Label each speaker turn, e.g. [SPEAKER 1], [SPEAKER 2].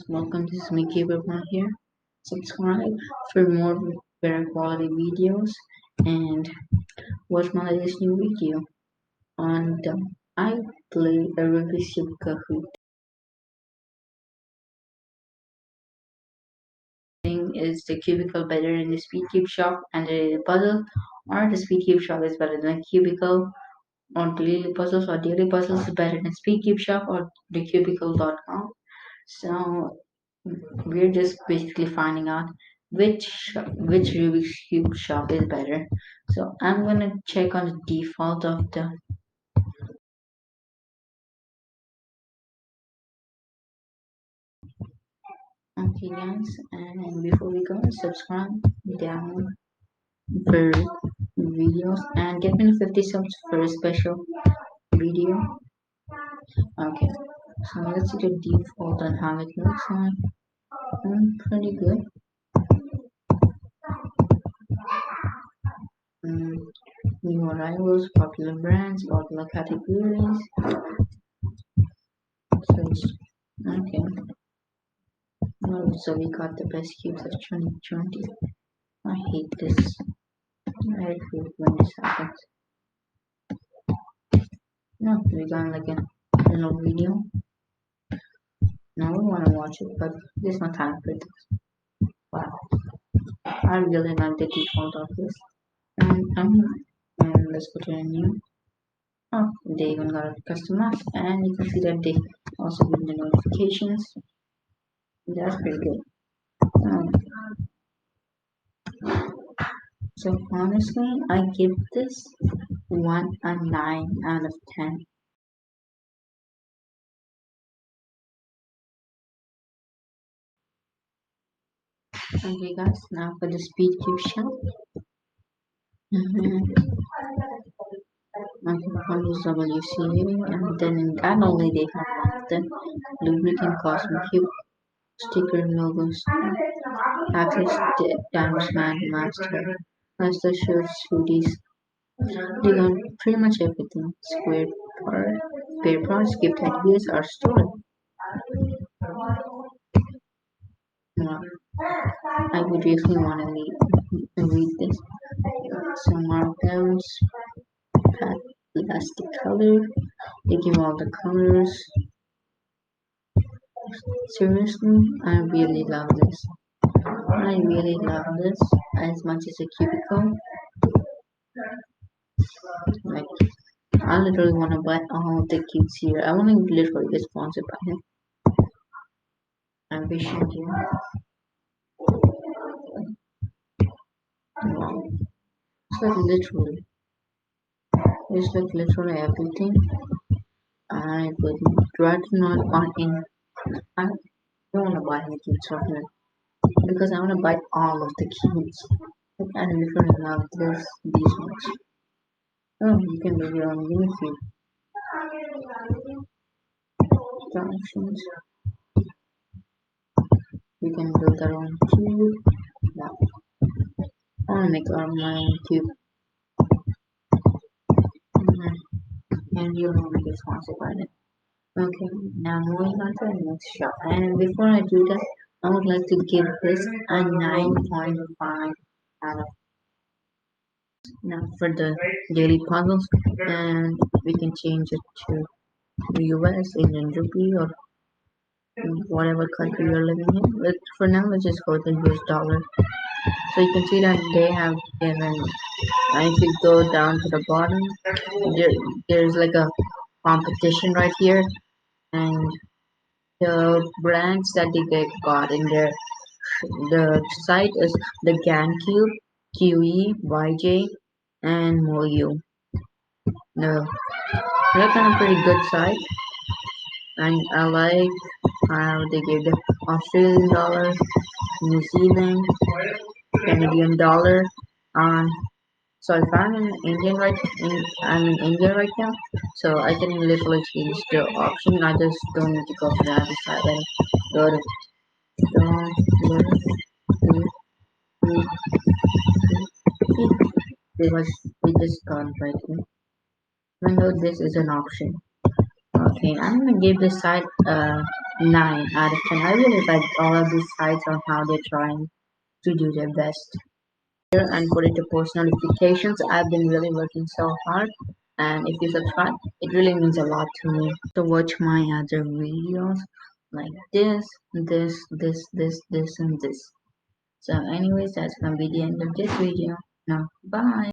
[SPEAKER 1] welcome. This is Mickey Everyone here. Subscribe for more better quality videos and watch my latest new video on I play a Rubik's Cube Kahoot. Thing is the cubicle better in the Speed Cube shop and the puzzle, or the Speed Cube shop is better than the cubicle, or daily puzzles is better than Speed Cube shop or the cubicle.com. So we're just basically finding out which Rubik's Cube shop is better. So I'm gonna check on the default of the okay guys, and before we go, subscribe down for videos and get me 50 subs for a special video. Okay, so let's see the default and how it looks like. Pretty good. Um, New arrivals, popular brands, popular categories. So okay. Oh, so we got the best cubes of 2020. I hate this. I hate when this happens. No, we got like a little video. Now we want to watch it, but there's no time for this. Wow. I really like the default of this. And let's go to a new. Oh, they even got a custom map, and you can see that they also give the notifications. That's pretty good. Um, so honestly, I give this one a 9 out of 10. Okay guys, now for the speed cube shop. Okay, from this WCA, and then in that only they have one of the lubricant cosmic cube sticker logos. Access Dance Man Master. Master shirts, hoodies. They got pretty much everything. Square part, spare parts, gift ideas are stored. Wow. I would really want to read this. Some markdowns, plastic color. They give all the colors. Seriously, I really love this. I really love this as much as a cubicle. Like, I literally want to buy all the cubes here. I want to literally get sponsored by him. I wish I did. Wow. It's like literally. It's like literally everything. I would rather not buy in. I don't want to buy any cubes from here because I want to buy all of the cubes. Like, I literally love these much. Oh, you can do your own mini cube. Options. You can build our own cube. Now, I want to make my own cube. And you will be responsible for it. Okay, now moving on to the next shop. And before I do that, I would like to give this a 9.5 out of now for the daily puzzles, and we can change it to the US, Indian rupee, or whatever country you're living in. But for now, let's just go with the US dollar. So you can see that they have given, and if you go down to the bottom, there's like a competition right here, and the brands that they got in there. The site is the GameCube, QE, YJ, and Moyu. No, they're kind of pretty good site, and I like how they give the Australian dollar, New Zealand, Canadian dollar. So if I'm in India right now, so I can literally change the option. I just don't need to go to the other side and go to because we just gone right here. Even though this is an option. Okay, I'm gonna give this side 9 out of 10. I really like all of these sites on how they're trying to do their best. And put it to post notifications. I've been really working so hard, and if you subscribe, it really means a lot to me. To watch my other videos like this, and this. So anyways, that's gonna be the end of this video. Now, bye.